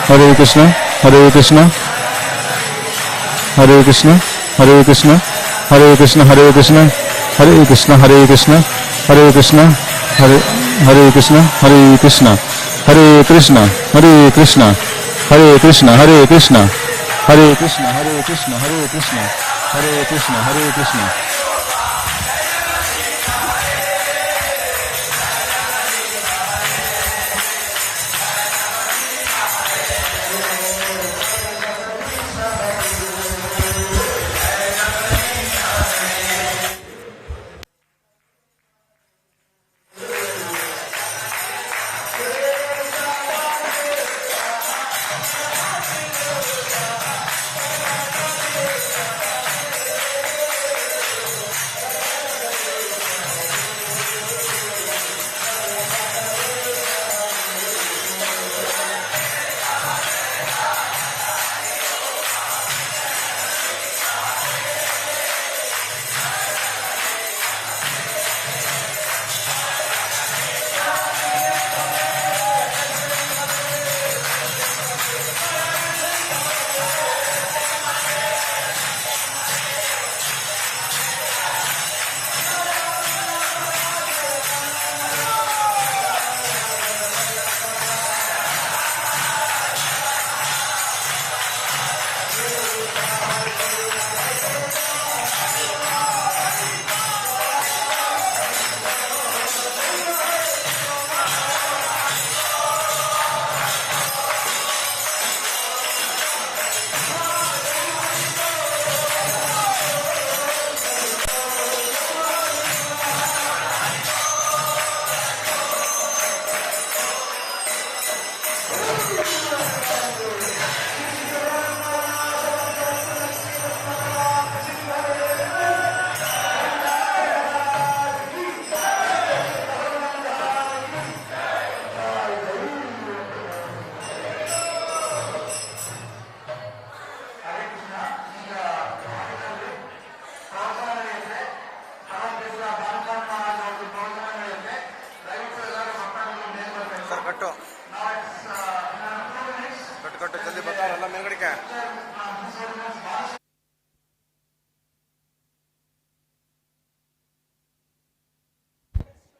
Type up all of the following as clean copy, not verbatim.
Hare Krishna, Hare Krishna, Hare Krishna, Hare Krishna, Hare Krishna, Hare Krishna, Hare Krishna, Hare Krishna, Hare Krishna, Hare Krishna, Hare Krishna, Hare Krishna, Hare Krishna, Hare Krishna, Hare Krishna, Hare Krishna, Hare Krishna, Hare Krishna, Hare Krishna, Hare Krishna.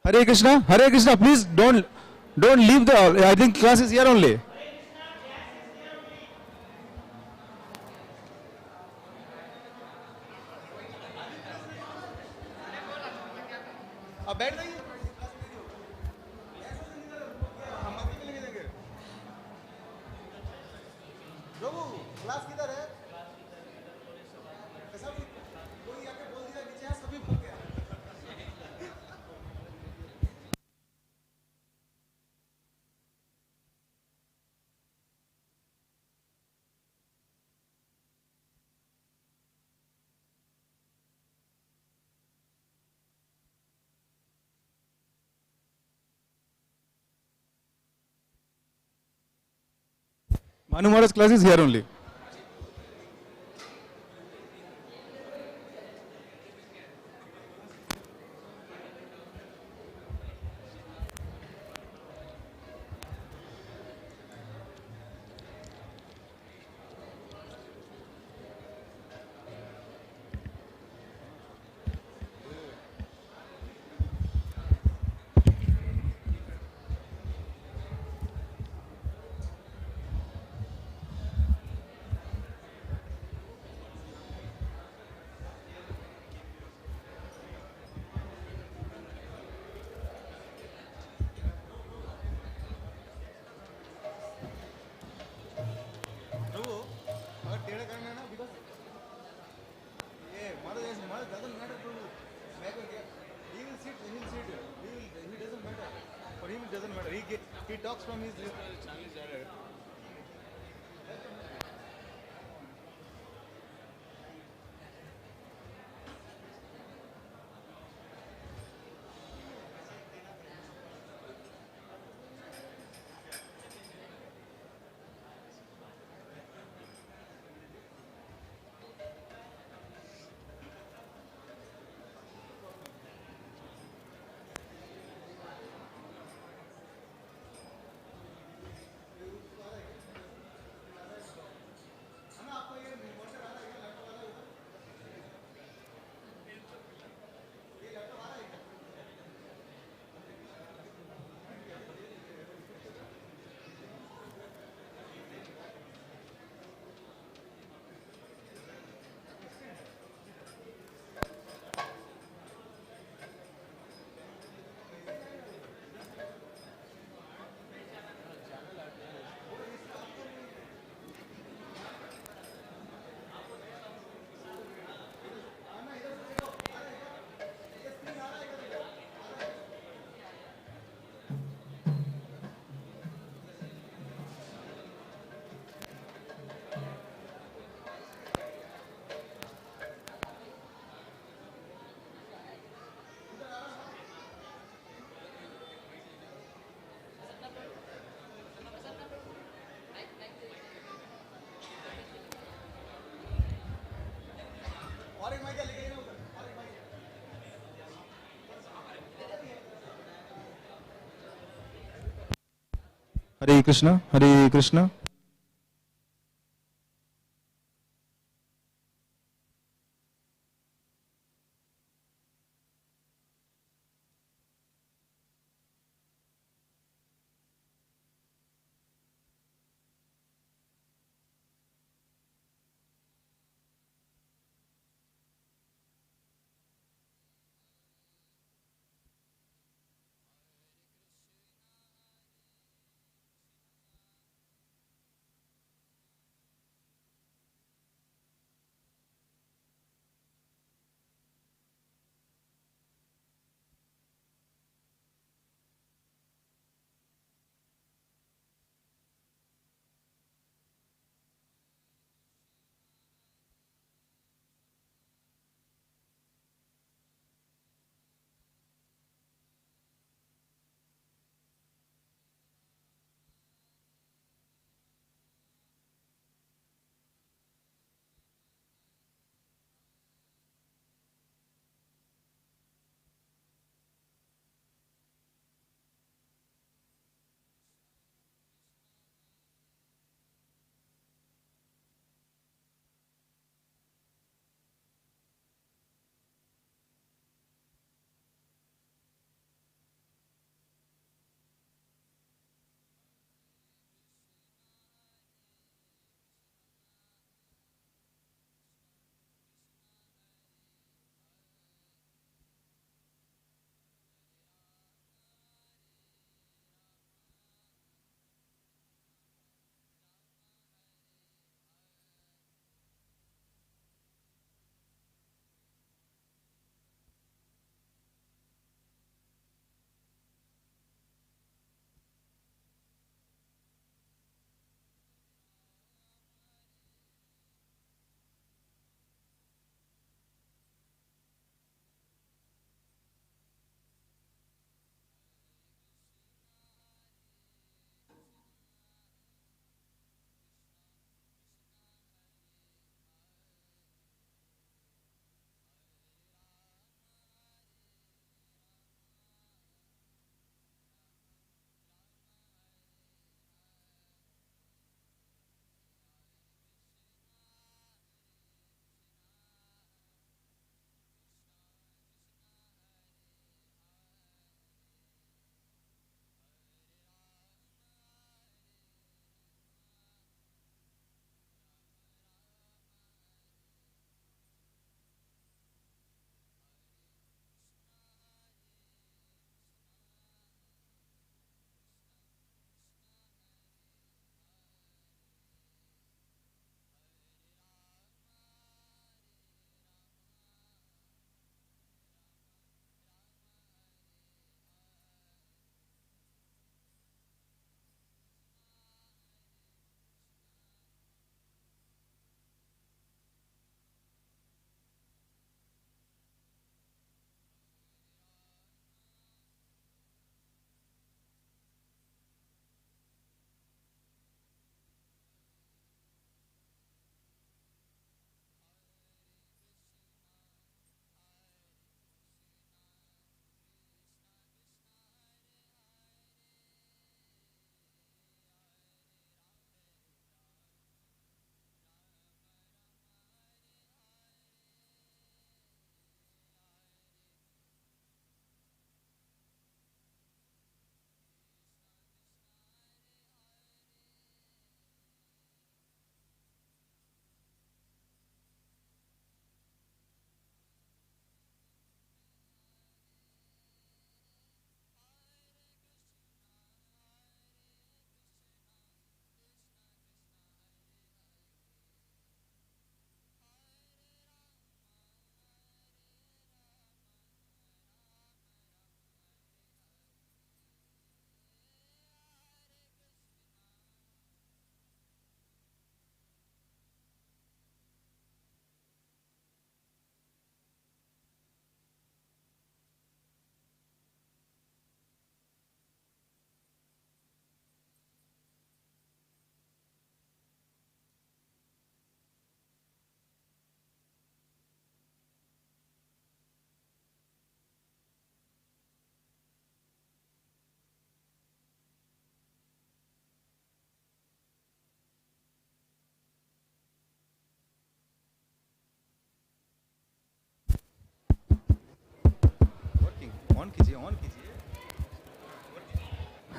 Hare Krishna, Hare Krishna, please don't leave the, I think class is here only. Banu Maharaj class is here only. He talks from his Hare Krishna, Hare Krishna.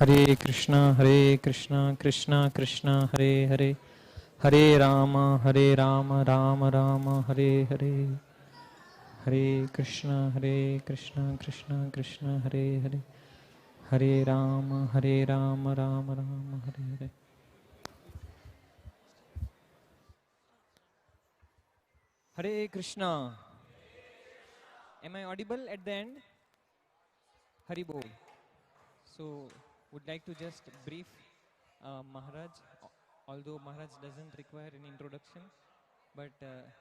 Hare Krishna, Krishna Krishna, Hare Hare, Hare Rama, Rama Rama, Hare Hare. Hare Krishna, Krishna Krishna, Hare Hare, Hare Rama, Rama Rama, Hare Hare. Hare Krishna. Am I audible at the end? Hari Bol. So, would like to just brief Maharaj, although Maharaj doesn't require an introduction, but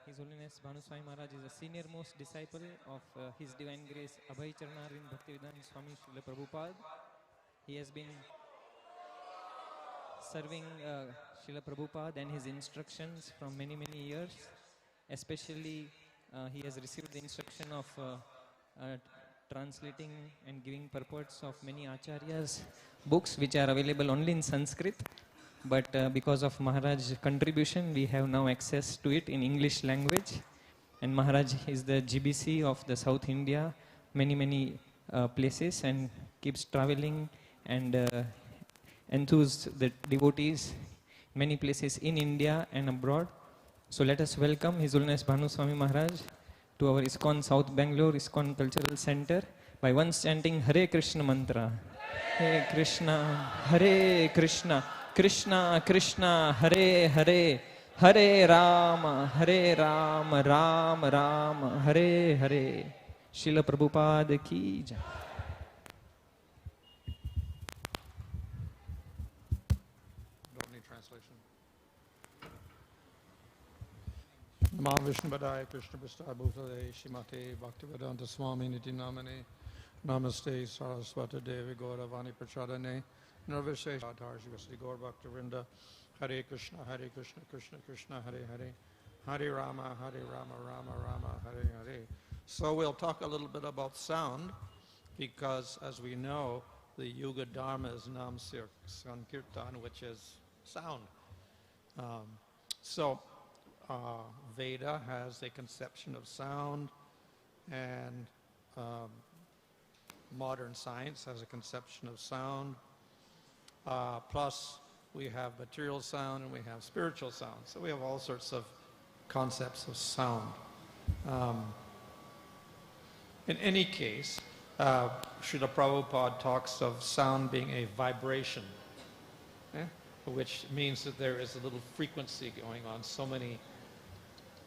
His Holiness Banu Swami Maharaj is a senior most disciple of His Divine Grace Abhay Charanarin Bhaktivedanta Swami Srila Prabhupada. He has been serving Srila Prabhupada and his instructions from many years. Especially, he has received the instruction of translating and giving purports of many acharyas' books, which are available only in Sanskrit. But because of Maharaj's contribution, we have now access to it in English language. And Maharaj is the GBC of the South India, many places, and keeps traveling and enthuse the devotees many places in India and abroad. So let us welcome His Holiness Banu Swami Maharaj to our ISKCON South Bangalore ISKCON Cultural Center by once chanting Hare Krishna mantra. Hare Krishna, Krishna Krishna, Hare Hare, Hare Rama, Rama Rama, Hare Hare. Srila Prabhupada ki jai. Namo Vishnu Padaya Krishna Prasthaya Bhutale Shrimate Bhaktivedanta Swami Niti Namane Namaste Saraswata Devi Gauravani Prachadane Nirvishesha Adharshi Vasri Gaur Bhaktivinoda Hare Krishna Krishna Krishna Hare Hare Hare Rama Rama Rama Hare Hare. So we'll talk a little bit about sound because as we know the Yuga Dharma is Nam Sankirtan, which is sound. Veda has a conception of sound, and modern science has a conception of sound. Plus, we have material sound and we have spiritual sound. So we have all sorts of concepts of sound. In any case, Srila Prabhupada talks of sound being a vibration, which means that there is a little frequency going on, so many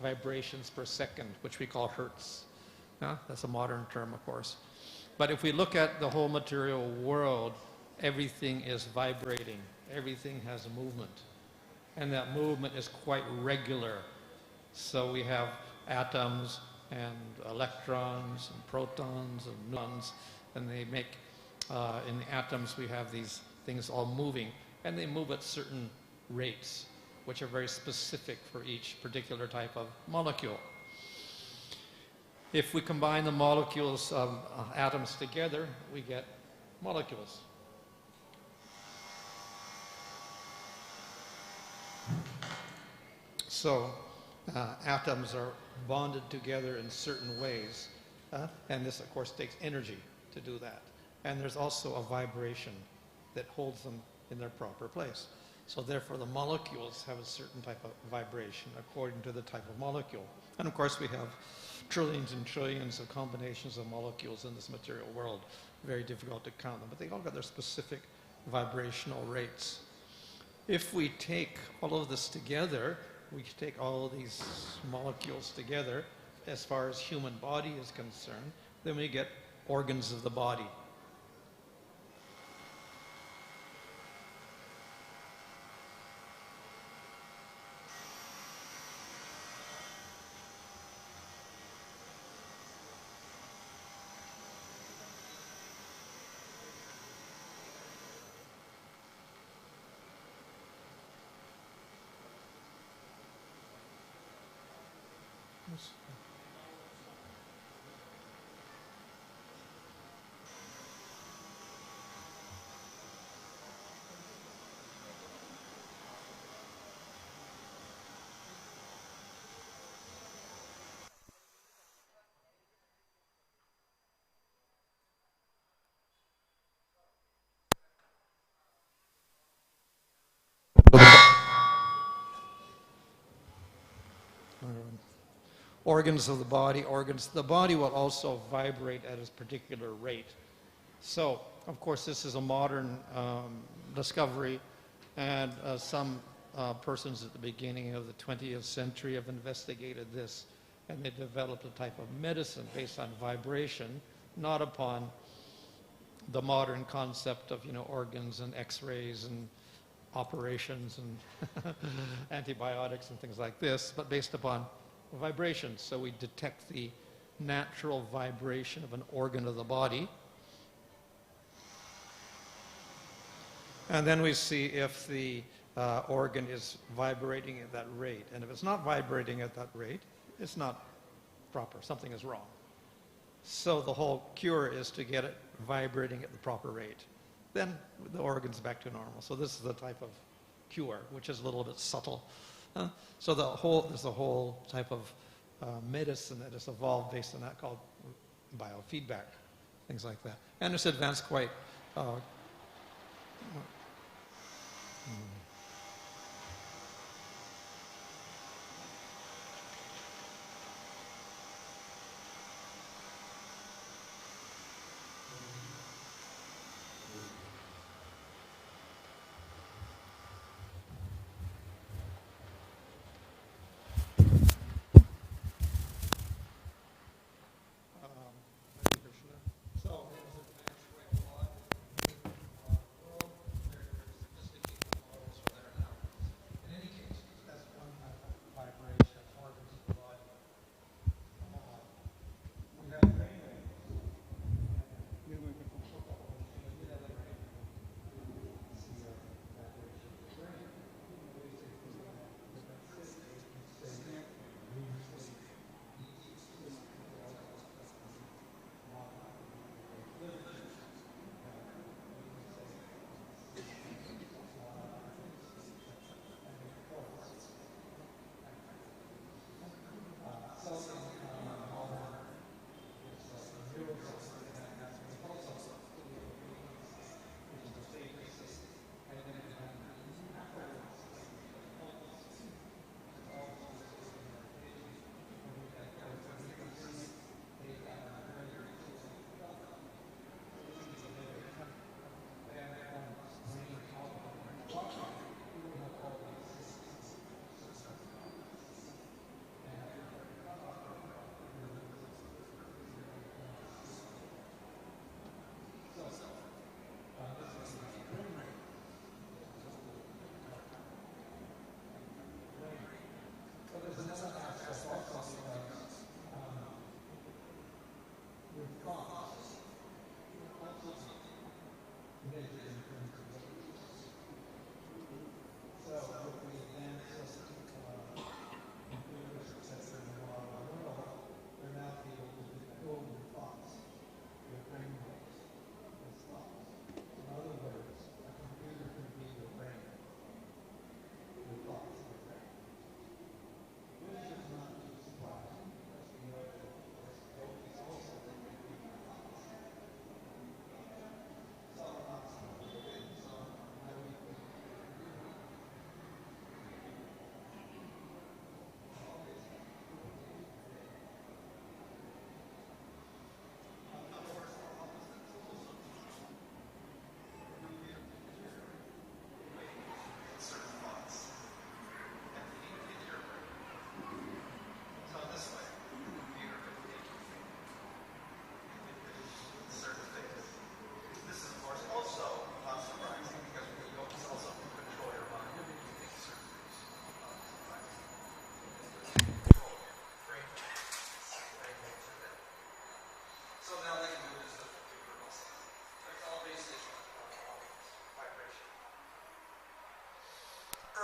vibrations per second, which we call hertz. That's a modern term, of course. But if we look at the whole material world, everything is vibrating. Everything has a movement. And that movement is quite regular. So we have atoms and electrons and protons and neutrons, and they make, in the atoms we have these things all moving, and they move at certain rates, which are very specific for each particular type of molecule. If we combine the molecules of atoms together, we get molecules. So atoms are bonded together in certain ways, and this of course takes energy to do that. And there's also a vibration that holds them in their proper place. So therefore the molecules have a certain type of vibration according to the type of molecule. And of course we have trillions and trillions of combinations of molecules in this material world. Very difficult to count them, but they all got their specific vibrational rates. If we take all of this together, we take all of these molecules together, as far as human body is concerned, then we get organs of the body. organs of the body, the body will also vibrate at a particular rate. So, of course, this is a modern discovery, and some persons at the beginning of the 20th century have investigated this, and they developed a type of medicine based on vibration, not upon the modern concept of, organs and x-rays and operations and antibiotics and things like this, but based upon vibrations. So we detect the natural vibration of an organ of the body. And then we see if the organ is vibrating at that rate. And if it's not vibrating at that rate, it's not proper. Something is wrong. So the whole cure is to get it vibrating at the proper rate. Then the organ's back to normal. So this is the type of cure, which is a little bit subtle. So there's a whole type of medicine that has evolved based on that called biofeedback, things like that. And it's advanced quite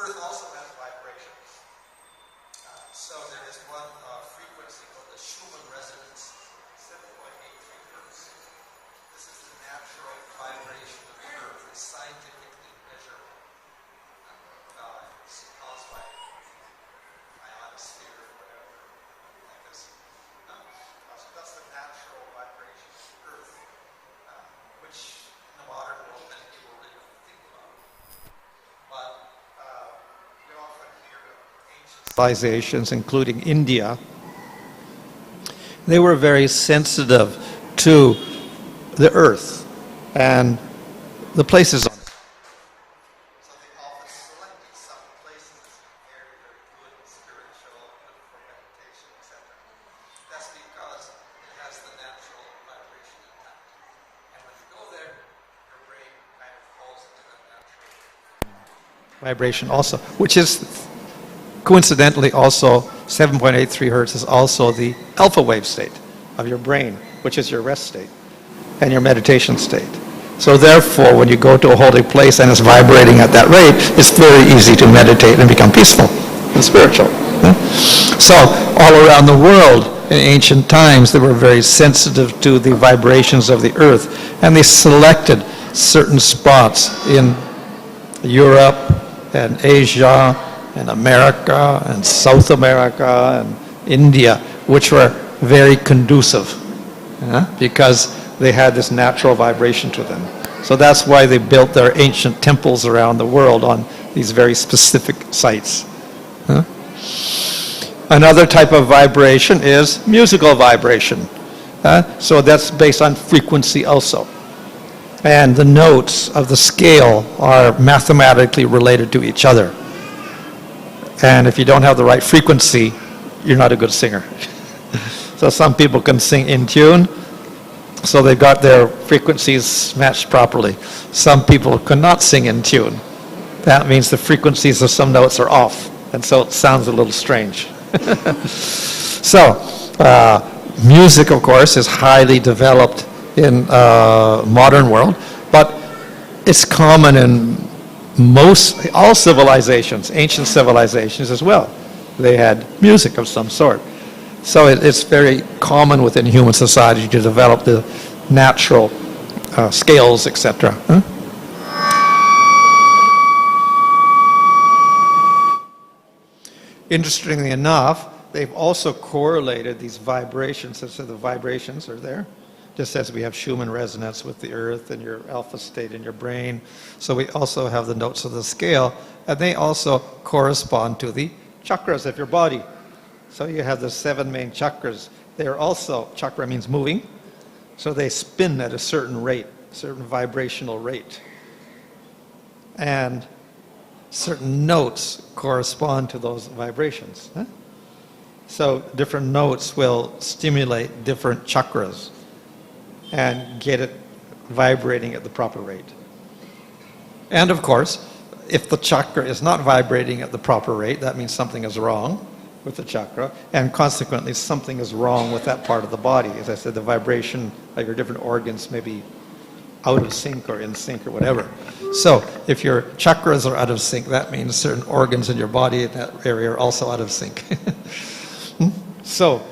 Earth also has vibrations. So there is one frequency called the Schumann resonance, 7.83 hertz. This is the natural vibration of the Earth. It's scientifically measurable. It's caused by ionosphere or whatever, like this. So that's the natural vibration of the Earth, which in the modern world many people really don't think about. But we often hear of ancient civilizations, including India, they were very sensitive to the earth and the places on it. So they often selected some places very, very good and spiritual, good for meditation, etc. That's because it has the natural vibration intact. And when you go there, your brain kind of falls into that natural Vibration also, which is coincidentally also 7.83 hertz is also the alpha wave state of your brain, which is your rest state and your meditation state. So therefore, when you go to a holy place and it's vibrating at that rate, it's very easy to meditate and become peaceful and spiritual. So all around the world in ancient times, they were very sensitive to the vibrations of the earth, and they selected certain spots in Europe and Asia and America and South America and India, which were very conducive because they had this natural vibration to them. So that's why they built their ancient temples around the world on these very specific sites. Another type of vibration is musical vibration. So that's based on frequency also. And the notes of the scale are mathematically related to each other. And if you don't have the right frequency, you're not a good singer. So some people can sing in tune, so they've got their frequencies matched properly. Some people cannot sing in tune. That means the frequencies of some notes are off, and so it sounds a little strange. So, music, of course, is highly developed in modern world, but it's common in all civilizations, ancient civilizations as well. They had music of some sort. So it's very common within human society to develop the natural scales, etc. Interestingly enough, they've also correlated these vibrations, so the vibrations are there, just as we have Schumann resonance with the earth and your alpha state in your brain. So we also have the notes of the scale, and they also correspond to the chakras of your body. So you have the 7 main chakras. They're also, chakra means moving, so they spin at a certain rate, certain vibrational rate. And certain notes correspond to those vibrations. So different notes will stimulate different chakras and get it vibrating at the proper rate. And of course, if the chakra is not vibrating at the proper rate, that means something is wrong with the chakra, and consequently something is wrong with that part of the body. As I said, the vibration of your different organs may be out of sync or in sync or whatever. So if your chakras are out of sync, that means certain organs in your body in that area are also out of sync. So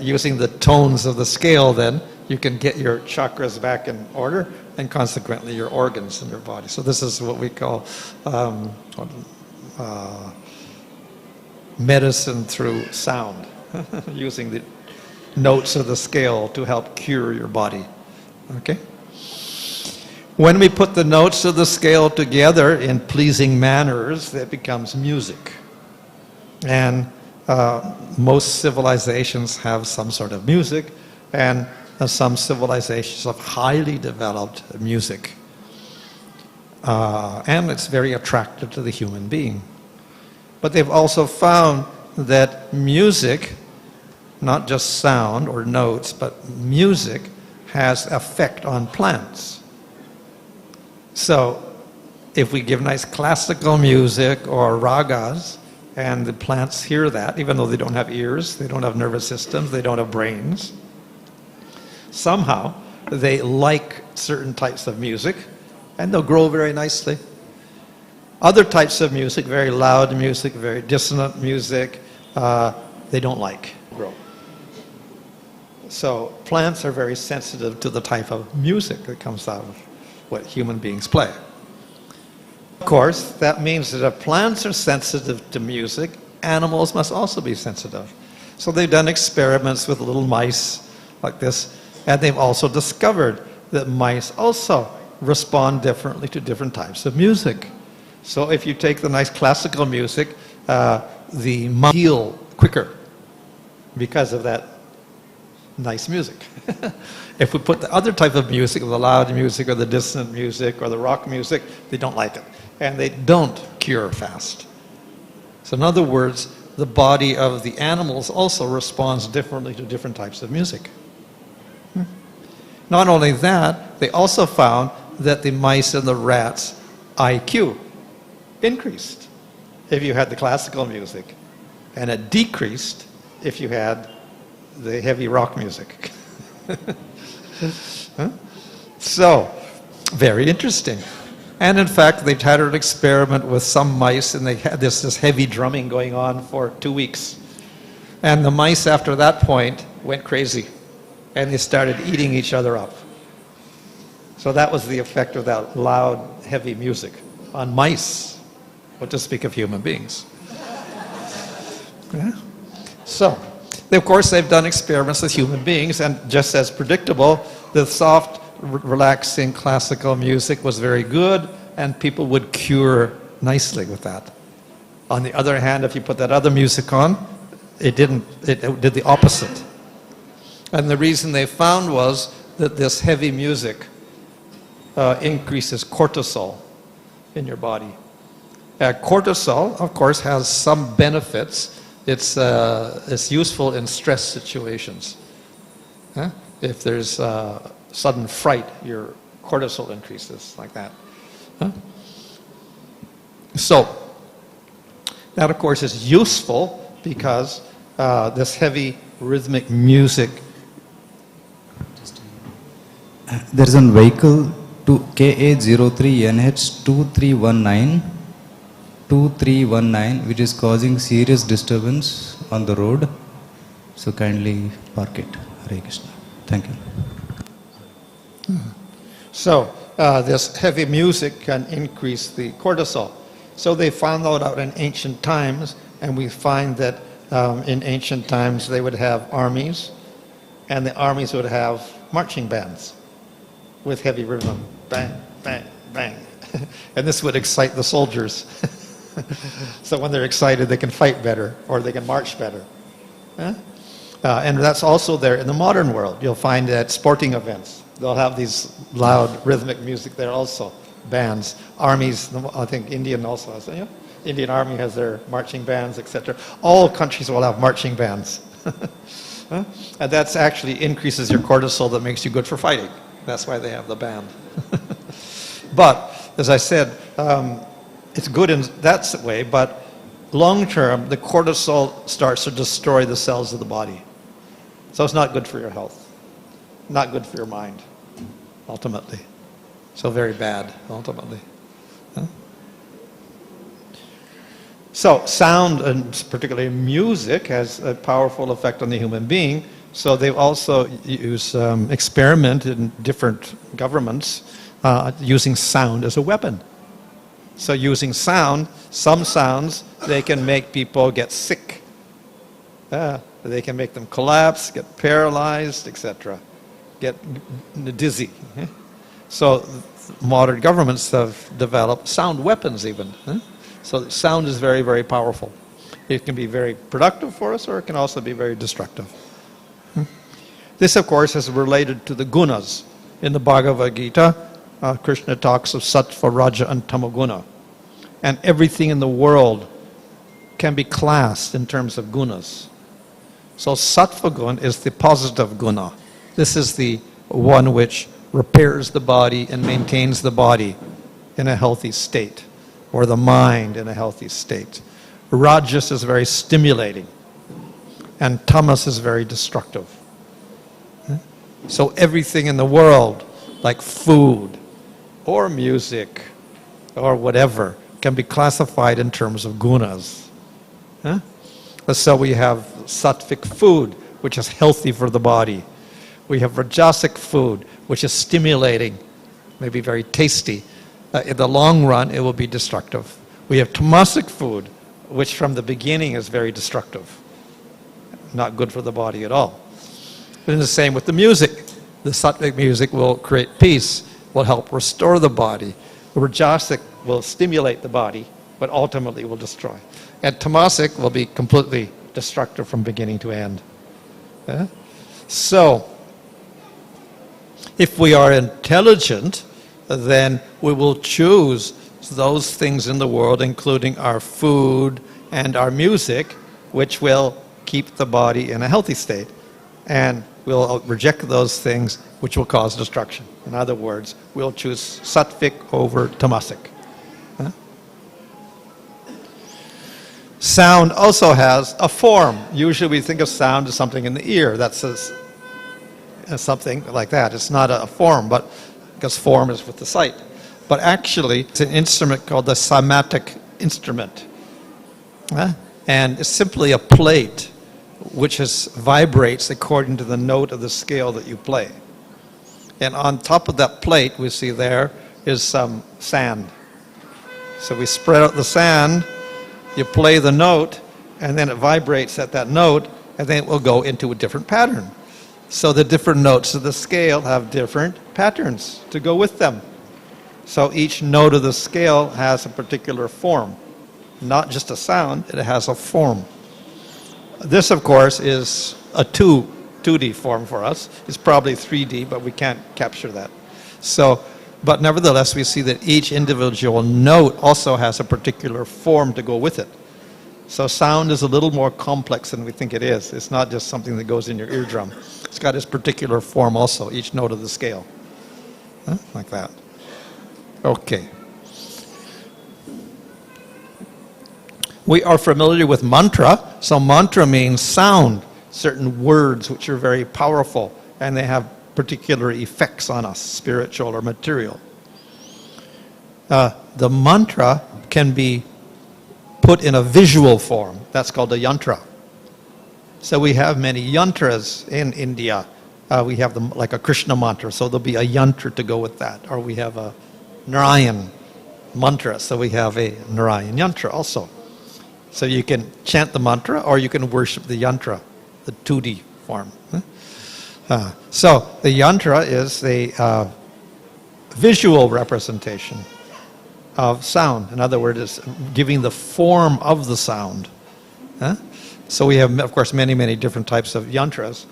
using the tones of the scale, then you can get your chakras back in order, and consequently your organs in your body. So this is what we call medicine through sound, using the notes of the scale to help cure your body. Okay? When we put the notes of the scale together in pleasing manners, that becomes music. And most civilizations have some sort of music, and some civilizations have highly developed music. And it's very attractive to the human being. But they've also found that music, not just sound or notes, but music has effect on plants. So if we give nice classical music or ragas, and the plants hear that, even though they don't have ears, they don't have nervous systems, they don't have brains, somehow they like certain types of music, and they'll grow very nicely. Other types of music, very loud music, very dissonant music, they don't like grow. So plants are very sensitive to the type of music that comes out of what human beings play. Of course, that means that if plants are sensitive to music, animals must also be sensitive. So they've done experiments with little mice like this, and they've also discovered that mice also respond differently to different types of music. So if you take the nice classical music, the mind heal quicker because of that nice music. If we put the other type of music, the loud music or the dissonant music or the rock music, they don't like it. And they don't cure fast. So in other words, the body of the animals also responds differently to different types of music. Not only that, they also found that the mice and the rats' IQ increased if you had the classical music, and it decreased if you had the heavy rock music. So, very interesting. And in fact, they had an experiment with some mice, and they had this heavy drumming going on for 2 weeks. And the mice, after that point, went crazy, and they started eating each other up. So that was the effect of that loud, heavy music on mice, what to speak of human beings. Yeah. So, of course, they've done experiments with human beings, and just as predictable, the soft, relaxing classical music was very good, and people would cure nicely with that. On the other hand, if you put that other music on, it did the opposite. And the reason they found was that this heavy music increases cortisol in your body. Cortisol, of course, has some benefits. It's useful in stress situations. If there's sudden fright, your cortisol increases like that. So, that of course is useful because this heavy rhythmic music. There is a vehicle to KA03NH2319 which is causing serious disturbance on the road. So kindly park it. Hare Krishna. Thank you. So this heavy music can increase the cortisol. So they found that out in ancient times, and we find that in ancient times they would have armies, and the armies would have marching bands with heavy rhythm. Bang, bang, bang. And this would excite the soldiers. So when they're excited, they can fight better, or they can march better. And that's also there in the modern world. You'll find at sporting events, they'll have these loud rhythmic music there also, bands. Armies, I think Indian also has, Indian Army has their marching bands, etc. All countries will have marching bands. And that's actually increases your cortisol that makes you good for fighting. That's why they have the band. But, as I said, it's good in that way, but long term, the cortisol starts to destroy the cells of the body. So it's not good for your health. Not good for your mind, ultimately. So very bad, ultimately. So sound, and particularly music, has a powerful effect on the human being. So they've also experimented in different governments using sound as a weapon. So using sound, some sounds, they can make people get sick. They can make them collapse, get paralyzed, etc. Get dizzy. So modern governments have developed sound weapons even. So sound is very, very powerful. It can be very productive for us, or it can also be very destructive. This, of course, is related to the gunas. In the Bhagavad Gita, Krishna talks of sattva, raja, and tamaguna. And everything in the world can be classed in terms of gunas. So sattva guna is the positive guna. This is the one which repairs the body and maintains the body in a healthy state, or the mind in a healthy state. Rajas is very stimulating, and tamas is very destructive. So everything in the world, like food, or music, or whatever, can be classified in terms of gunas. So we have sattvic food, which is healthy for the body. We have rajasic food, which is stimulating, maybe very tasty. In the long run, it will be destructive. We have tamasic food, which from the beginning is very destructive. Not good for the body at all. And the same with the music. The sattvic music will create peace, will help restore the body. The rajasic will stimulate the body, but ultimately will destroy. And tamasic will be completely destructive from beginning to end. Yeah? So, if we are intelligent, then we will choose those things in the world, including our food and our music, which will keep the body in a healthy state. And we'll reject those things which will cause destruction. In other words, we'll choose sattvic over tamasic. Huh? Sound also has a form. Usually we think of sound as something in the ear. That says something like that. It's not a form, but because form is with the sight. But actually, it's an instrument called the cymatic instrument. And it's simply a plate which vibrates according to the note of the scale that you play. And on top of that plate, we see there is some sand. So we spread out the sand, you play the note, and then it vibrates at that note, and then it will go into a different pattern. So the different notes of the scale have different patterns to go with them. So each note of the scale has a particular form. Not just a sound, it has a form. This, of course, is a 2D form for us. It's probably 3D, but we can't capture that. So, but nevertheless, we see that each individual note also has a particular form to go with it. So sound is a little more complex than we think it is. It's not just something that goes in your eardrum. It's got its particular form also, each note of the scale. Like that. Okay. We are familiar with mantra. So mantra means sound, certain words which are very powerful, and they have particular effects on us, spiritual or material. The mantra can be put in a visual form. That's called a yantra. So we have many yantras in India. We have them like a Krishna mantra, so there'll be a yantra to go with that. Or we have a Narayan mantra, so we have a Narayan yantra also. So you can chant the mantra or you can worship the yantra, the 2D form. So the yantra is a visual representation of sound. In other words, it's giving the form of the sound. So we have, of course, many, many different types of yantras.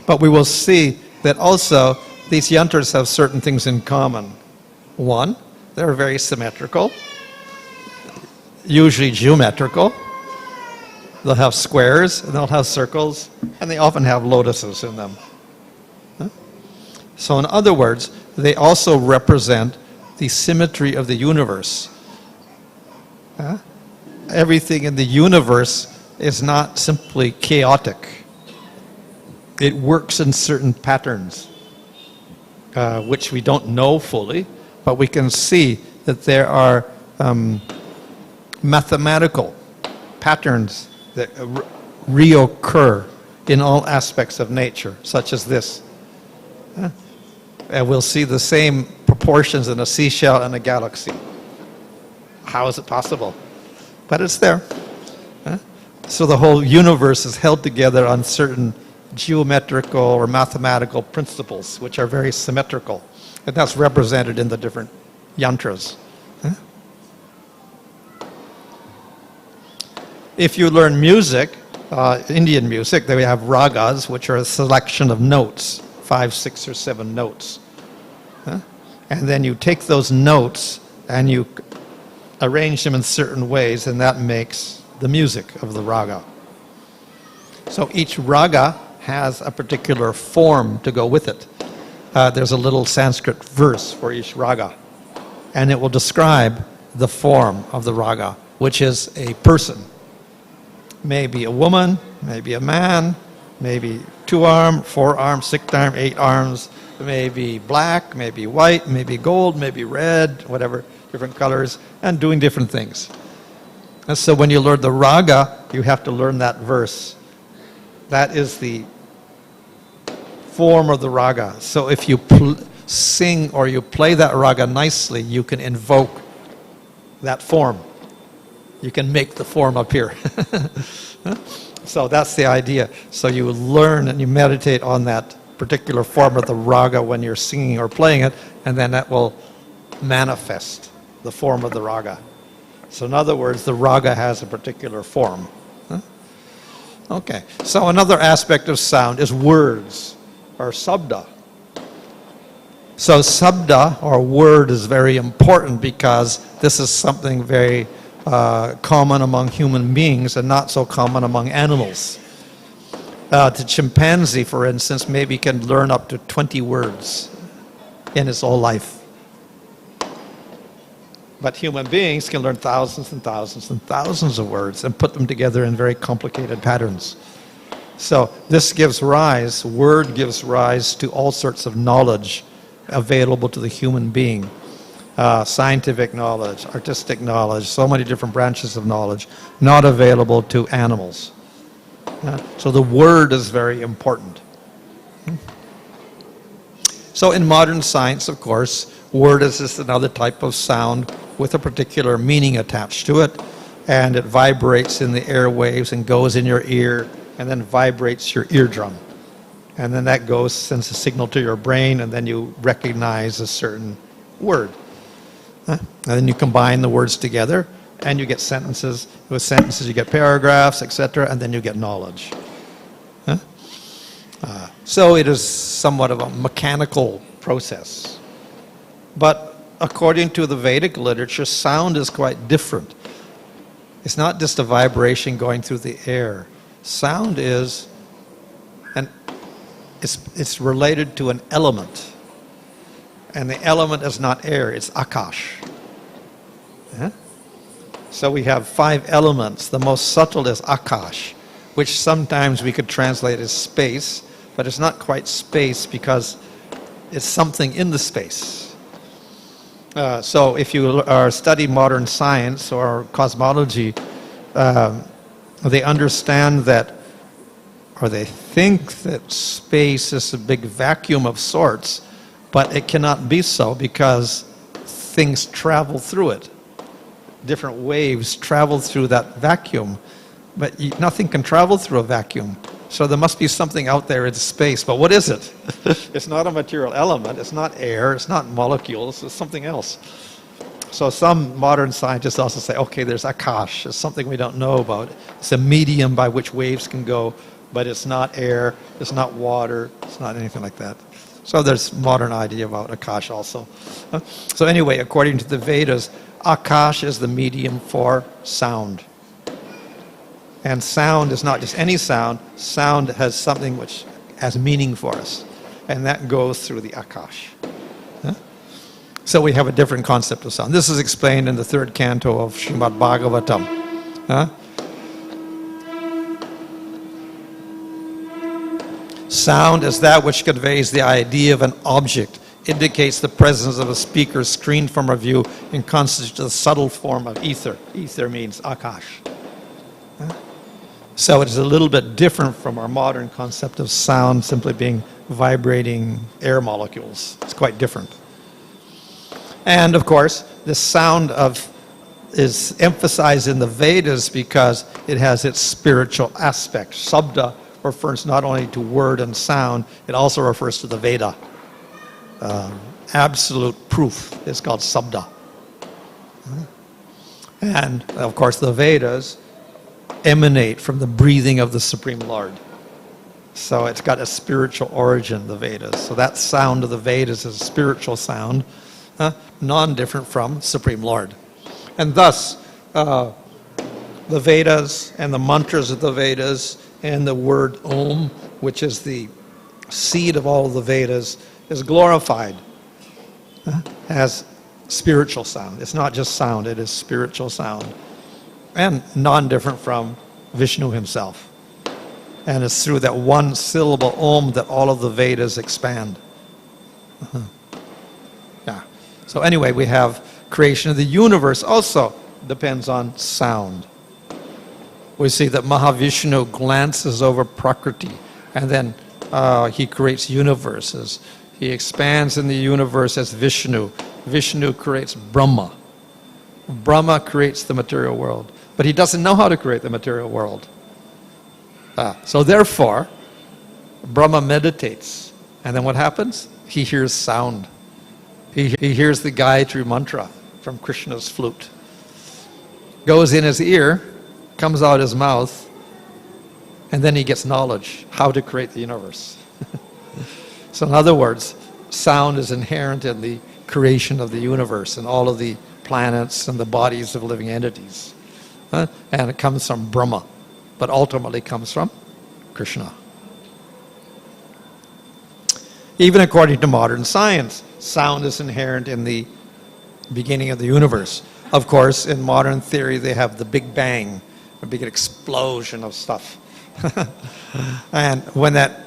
But we will see that also these yantras have certain things in common. One, they're very symmetrical, usually geometrical. They'll have squares, and they'll have circles, and they often have lotuses in them. So in other words, they also represent the symmetry of the universe. Everything in the universe is not simply chaotic. It works in certain patterns, which we don't know fully, but we can see that there are mathematical patterns that reoccur in all aspects of nature, such as this. And we'll see the same proportions in a seashell and a galaxy. How is it possible? But it's there. So the whole universe is held together on certain geometrical or mathematical principles, which are very symmetrical. And that's represented in the different yantras. If you learn music, Indian music, they have ragas, which are a selection of notes, 5, 6, or 7 notes. And then you take those notes and you arrange them in certain ways, and that makes the music of the raga. So each raga has a particular form to go with it. There's a little Sanskrit verse for each raga, and it will describe the form of the raga, which is a person. Maybe a woman, maybe a man, maybe 2-arm, 4-arm, 6-arm, 8 arms, maybe black, maybe white, maybe gold, maybe red, whatever, different colors, and doing different things. And so when you learn the raga, you have to learn that verse. That is the form of the raga. So if you sing or you play that raga nicely, you can invoke that form. You can make the form appear. So that's the idea. So you learn and you meditate on that particular form of the raga when you're singing or playing it, and then that will manifest the form of the raga. So in other words, the raga has a particular form. Huh? Okay, so another aspect of sound is words, or sabda. So sabda, or word, is very important because this is something very common among human beings and not so common among animals. The chimpanzee, for instance, maybe can learn up to 20 words in his whole life. But human beings can learn thousands and thousands and thousands of words and put them together in very complicated patterns. So this gives rise, word gives rise to all sorts of knowledge available to the human being. Scientific knowledge, artistic knowledge, so many different branches of knowledge, not available to animals. So the word is very important. So in modern science, of course, word is just another type of sound with a particular meaning attached to it, and it vibrates in the airwaves and goes in your ear and then vibrates your eardrum. And then that goes, sends a signal to your brain, and then you recognize a certain word. And then you combine the words together and you get sentences. With sentences you get paragraphs, etc., and then you get knowledge. So it is somewhat of a mechanical process. But according to the Vedic literature, sound is quite different. It's not just a vibration going through the air. Sound is, and it's related to an element. And the element is not air, it's akash. So we have 5 elements. The most subtle is akash, which sometimes we could translate as space, but it's not quite space because it's something in the space. So if you study modern science or cosmology, they understand that, or they think that space is a big vacuum of sorts, but it cannot be so because things travel through it. Different waves travel through that vacuum, but nothing can travel through a vacuum. So there must be something out there in space, but what is it? It's not a material element, it's not air, it's not molecules, it's something else. So some modern scientists also say, okay, there's akash, it's something we don't know about. It's a medium by which waves can go, but it's not air, it's not water, it's not anything like that. So there's modern idea about akash also. So anyway, according to the Vedas, akash is the medium for sound. And sound is not just any sound. Sound has something which has meaning for us. And that goes through the akash. So we have a different concept of sound. This is explained in the 3rd canto of Srimad Bhagavatam. Sound is that which conveys the idea of an object, indicates the presence of a speaker screened from our view, and constitutes a subtle form of ether. Ether means akash. So it is a little bit different from our modern concept of sound simply being vibrating air molecules. It's quite different. And of course, the sound is emphasized in the Vedas because it has its spiritual aspect. Sabda refers not only to word and sound, it also refers to the Veda. Absolute proof is called sabda. And of course the Vedas emanate from the breathing of the Supreme Lord. So it's got a spiritual origin, the Vedas. So that sound of the Vedas is a spiritual sound, non-different from Supreme Lord. And thus, the Vedas and the mantras of the Vedas and the word Om, which is the seed of all the Vedas, is glorified as spiritual sound. It's not just sound, it is spiritual sound. And non-different from Vishnu himself. And it's through that one syllable Om that all of the Vedas expand. Yeah. So anyway, we have creation of the universe also depends on sound. We see that Mahavishnu glances over Prakriti, and then he creates universes. He expands in the universe as Vishnu. Vishnu creates Brahma. Brahma creates the material world. But he doesn't know how to create the material world. So therefore, Brahma meditates. And then what happens? He hears sound. He hears the Gayatri mantra from Krishna's flute. goes in his ear, comes out his mouth, and then he gets knowledge, how to create the universe. So in other words, sound is inherent in the creation of the universe and all of the planets and the bodies of living entities. And it comes from Brahma, but ultimately comes from Krishna. Even according to modern science, sound is inherent in the beginning of the universe. Of course, in modern theory, they have the Big Bang, a big explosion of stuff. And when that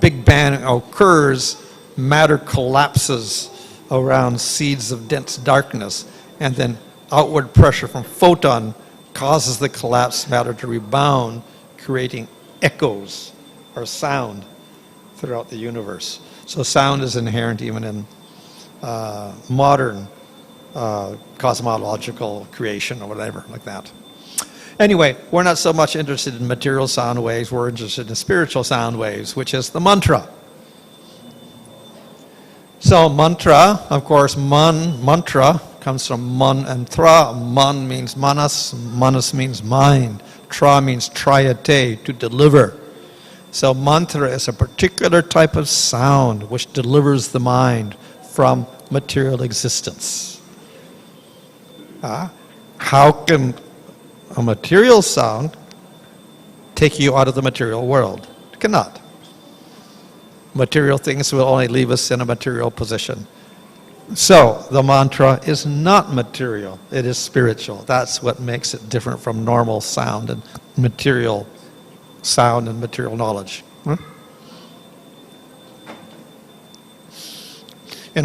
Big Bang occurs, matter collapses around seeds of dense darkness, and then outward pressure from photon causes the collapsed matter to rebound, creating echoes or sound throughout the universe. So sound is inherent even in modern cosmological creation or whatever like that. Anyway, we're not so much interested in material sound waves, we're interested in spiritual sound waves, which is the mantra. So mantra, of course, mantra comes from man and tra. Man means manas, manas means mind. Tra means triate, to deliver. So mantra is a particular type of sound which delivers the mind from material existence. How can a material sound take you out of the material world? It cannot. Material things will only leave us in a material position. So the mantra is not material, it is spiritual. That's what makes it different from normal sound and material sound and material knowledge.